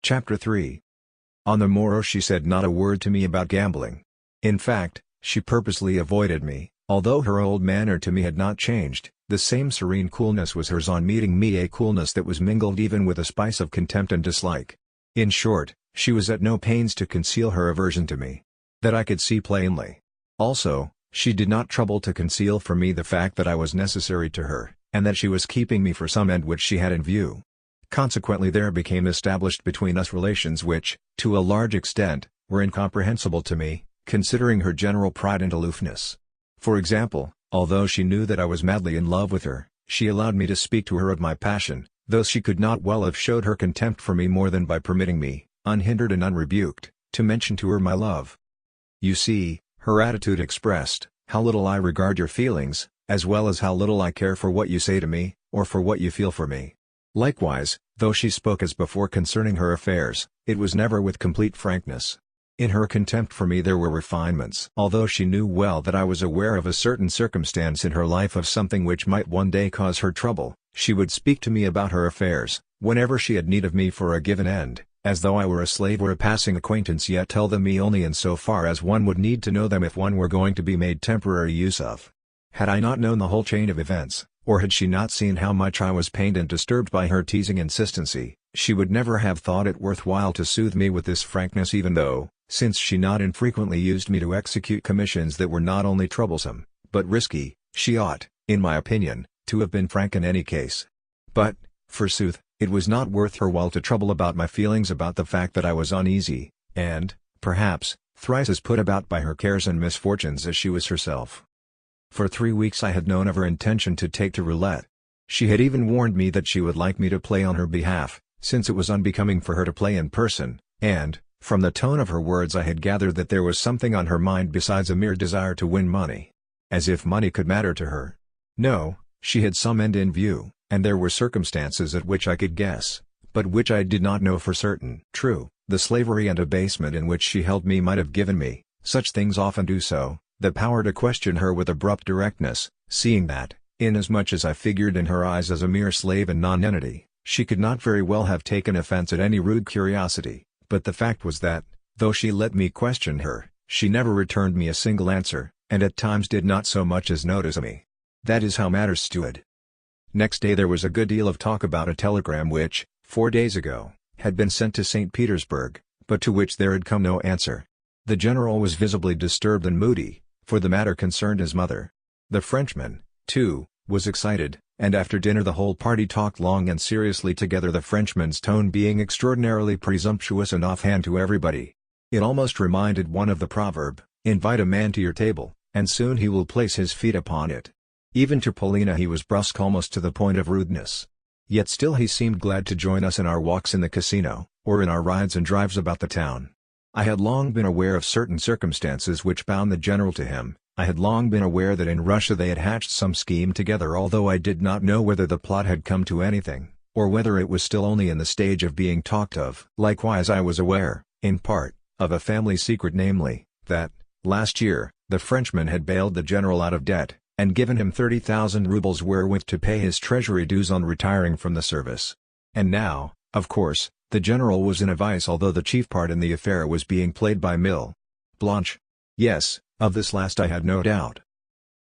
Chapter 3. On the morrow she said not a word to me about gambling. In fact, she purposely avoided me, although her old manner to me had not changed. The same serene coolness was hers on meeting me, a coolness that was mingled even with a spice of contempt and dislike. In short, she was at no pains to conceal her aversion to me. That I could see plainly. Also, she did not trouble to conceal from me the fact that I was necessary to her, and that she was keeping me for some end which she had in view. Consequently there became established between us relations which, to a large extent, were incomprehensible to me, considering her general pride and aloofness. For example, although she knew that I was madly in love with her, she allowed me to speak to her of my passion, though she could not well have showed her contempt for me more than by permitting me, unhindered and unrebuked, to mention to her my love. You see, her attitude expressed how little I regard your feelings, as well as how little I care for what you say to me, or for what you feel for me. Likewise, though she spoke as before concerning her affairs, it was never with complete frankness. In her contempt for me there were refinements. Although she knew well that I was aware of a certain circumstance in her life of something which might one day cause her trouble, she would speak to me about her affairs, whenever she had need of me for a given end, as though I were a slave or a passing acquaintance, yet tell them me only in so far as one would need to know them if one were going to be made temporary use of. Had I not known the whole chain of events, or had she not seen how much I was pained and disturbed by her teasing insistency, she would never have thought it worth while to soothe me with this frankness, even though, since she not infrequently used me to execute commissions that were not only troublesome, but risky, she ought, in my opinion, to have been frank in any case. But, forsooth, it was not worth her while to trouble about my feelings about the fact that I was uneasy, and, perhaps, thrice as put about by her cares and misfortunes as she was herself. For 3 weeks I had known of her intention to take to roulette. She had even warned me that she would like me to play on her behalf, since it was unbecoming for her to play in person, and, from the tone of her words I had gathered that there was something on her mind besides a mere desire to win money. As if money could matter to her. No, she had some end in view, and there were circumstances at which I could guess, but which I did not know for certain. True, the slavery and abasement in which she held me might have given me, such things often do so, the power to question her with abrupt directness, seeing that, inasmuch as I figured in her eyes as a mere slave and nonentity, she could not very well have taken offense at any rude curiosity, but the fact was that, though she let me question her, she never returned me a single answer, and at times did not so much as notice me. That is how matters stood. Next day there was a good deal of talk about a telegram which, 4 days ago, had been sent to St. Petersburg, but to which there had come no answer. The general was visibly disturbed and moody, for the matter concerned his mother. The Frenchman, too, was excited, and after dinner the whole party talked long and seriously together, the Frenchman's tone being extraordinarily presumptuous and offhand to everybody. It almost reminded one of the proverb, "Invite a man to your table, and soon he will place his feet upon it." Even to Polina he was brusque almost to the point of rudeness. Yet still he seemed glad to join us in our walks in the casino, or in our rides and drives about the town. I had long been aware of certain circumstances which bound the general to him. I had long been aware that in Russia they had hatched some scheme together, although I did not know whether the plot had come to anything, or whether it was still only in the stage of being talked of. Likewise I was aware, in part, of a family secret, namely, that, last year, the Frenchman had bailed the general out of debt, and given him 30,000 rubles wherewith to pay his treasury dues on retiring from the service. And now, of course, the general was in a vice, although the chief part in the affair was being played by Mlle. Blanche. Yes, of this last I had no doubt.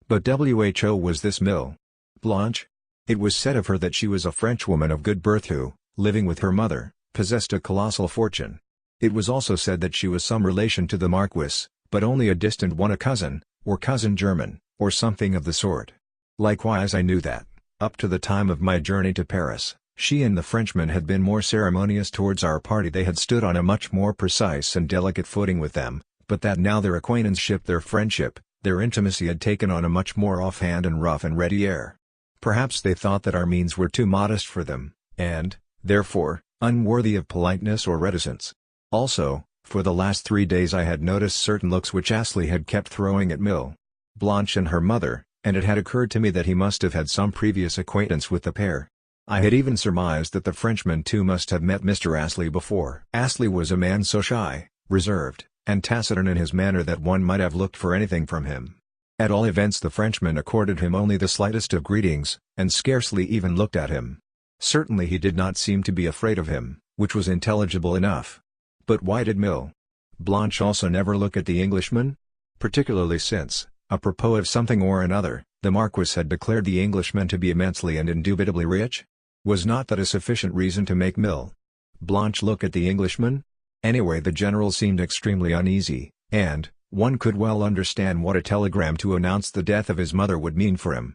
But who was this Mlle. Blanche? It was said of her that she was a Frenchwoman of good birth who, living with her mother, possessed a colossal fortune. It was also said that she was some relation to the Marquis, but only a distant one, a cousin, or cousin german, or something of the sort. Likewise I knew that, up to the time of my journey to Paris, she and the Frenchman had been more ceremonious towards our party. They had stood on a much more precise and delicate footing with them, but that now their acquaintanceship, their friendship, their intimacy had taken on a much more offhand and rough and ready air. Perhaps they thought that our means were too modest for them, and, therefore, unworthy of politeness or reticence. Also, for the last 3 days I had noticed certain looks which Astley had kept throwing at Mlle. Blanche and her mother, and it had occurred to me that he must have had some previous acquaintance with the pair. I had even surmised that the Frenchman too must have met Mr. Astley before. Astley was a man so shy, reserved, and taciturn in his manner that one might have looked for anything from him. At all events the Frenchman accorded him only the slightest of greetings, and scarcely even looked at him. Certainly he did not seem to be afraid of him, which was intelligible enough. But why did Mill Blanche also never look at the Englishman? Particularly since, apropos of something or another, the Marquis had declared the Englishman to be immensely and indubitably rich? Was not that a sufficient reason to make Mill Blanche look at the Englishman? Anyway, the general seemed extremely uneasy, and one could well understand what a telegram to announce the death of his mother would mean for him.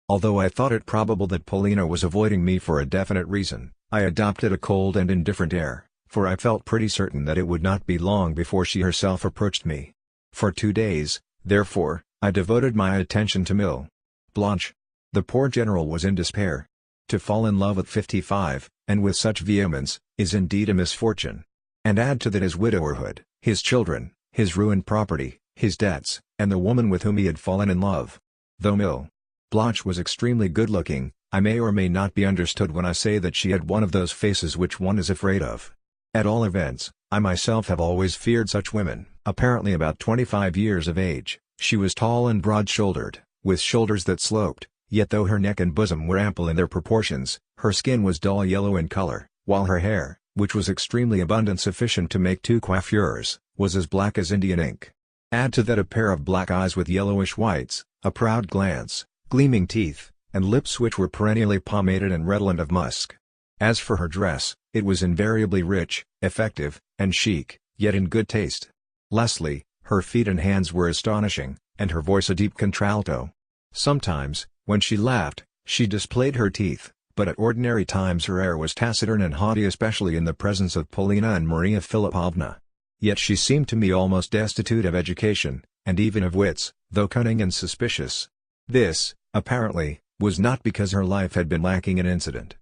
Although I thought it probable that Polina was avoiding me for a definite reason, I adopted a cold and indifferent air, for I felt pretty certain that it would not be long before she herself approached me. For 2 days, therefore, I devoted my attention to Mill Blanche. The poor general was in despair. To fall in love at 55, and with such vehemence, is indeed a misfortune. And add to that his widowerhood, his children, his ruined property, his debts, and the woman with whom he had fallen in love. Though Mill Blanche was extremely good-looking, I may or may not be understood when I say that she had one of those faces which one is afraid of. At all events, I myself have always feared such women. Apparently about 25 years of age, she was tall and broad-shouldered, with shoulders that sloped, yet though her neck and bosom were ample in their proportions, her skin was dull yellow in color, while her hair, which was extremely abundant, sufficient to make 2 coiffures, was as black as Indian ink. Add to that a pair of black eyes with yellowish whites, a proud glance, gleaming teeth, and lips which were perennially pomaded and redolent of musk. As for her dress, it was invariably rich, effective, and chic, yet in good taste. Lastly, her feet and hands were astonishing, and her voice a deep contralto. Sometimes, when she laughed, she displayed her teeth, but at ordinary times her air was taciturn and haughty, especially in the presence of Polina and Maria Philippovna. Yet she seemed to me almost destitute of education, and even of wits, though cunning and suspicious. This, apparently, was not because her life had been lacking in incident.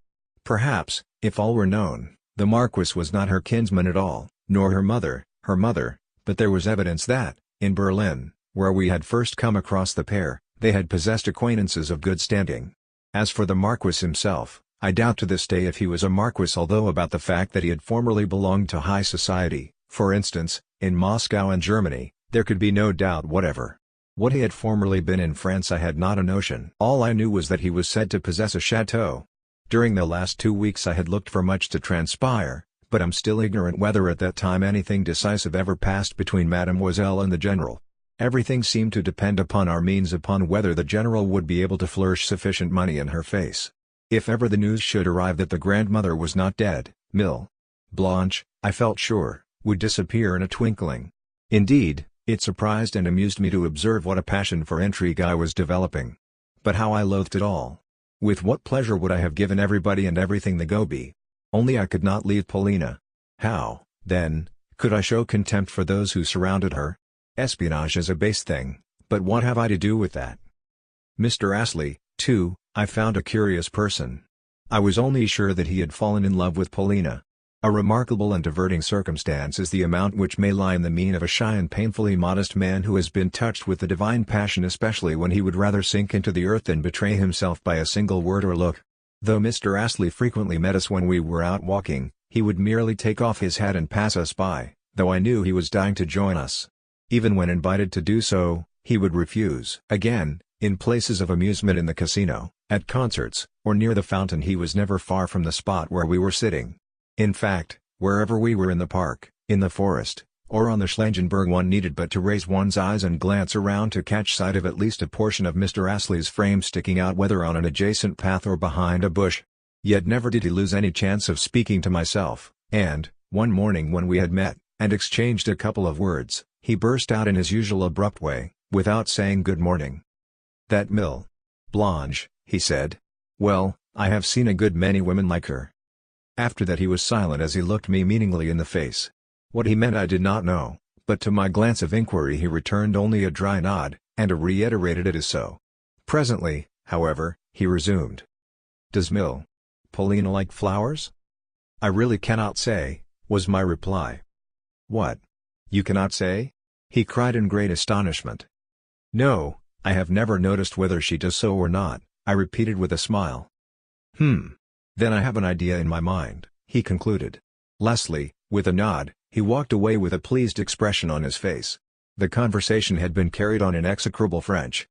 Perhaps, if all were known, the Marquis was not her kinsman at all, nor her mother, but there was evidence that, in Berlin, where we had first come across the pair, they had possessed acquaintances of good standing. As for the Marquis himself, I doubt to this day if he was a Marquis, although about the fact that he had formerly belonged to high society, for instance, in Moscow and Germany, there could be no doubt whatever. What he had formerly been in France I had not a notion. All I knew was that he was said to possess a chateau. During the last 2 weeks I had looked for much to transpire, but am still ignorant whether at that time anything decisive ever passed between Mademoiselle and the General. Everything seemed to depend upon our means, upon whether the General would be able to flourish sufficient money in her face. If ever the news should arrive that the grandmother was not dead, Mill Blanche, I felt sure, would disappear in a twinkling. Indeed, it surprised and amused me to observe what a passion for intrigue I was developing. But how I loathed it all! With what pleasure would I have given everybody and everything the go-be! Only I could not leave Polina. How, then, could I show contempt for those who surrounded her? Espionage is a base thing, but what have I to do with that? Mr. Astley, too, I found a curious person. I was only sure that he had fallen in love with Polina. A remarkable and diverting circumstance is the amount which may lie in the mien of a shy and painfully modest man who has been touched with the divine passion, especially when he would rather sink into the earth than betray himself by a single word or look. Though Mr. Astley frequently met us when we were out walking, he would merely take off his hat and pass us by, though I knew he was dying to join us. Even when invited to do so, he would refuse. Again, in places of amusement in the casino, at concerts, or near the fountain, he was never far from the spot where we were sitting. In fact, wherever we were in the park, in the forest, or on the Schlangenberg, one needed but to raise one's eyes and glance around to catch sight of at least a portion of Mr. Astley's frame sticking out, whether on an adjacent path or behind a bush. Yet never did he lose any chance of speaking to myself, and, one morning when we had met, and exchanged a couple of words, he burst out in his usual abrupt way, without saying good morning. "That Mill Blanche," he said. "Well, I have seen a good many women like her." After that he was silent as he looked me meaningly in the face. What he meant I did not know, but to my glance of inquiry he returned only a dry nod, and reiterated it as so. Presently, however, he resumed. "Does Mill Polina like flowers?" "I really cannot say," was my reply. "What? You cannot say?" he cried in great astonishment. "No, I have never noticed whether she does so or not," I repeated with a smile. Then I have an idea in my mind," he concluded. Lastly, with a nod, he walked away with a pleased expression on his face. The conversation had been carried on in execrable French,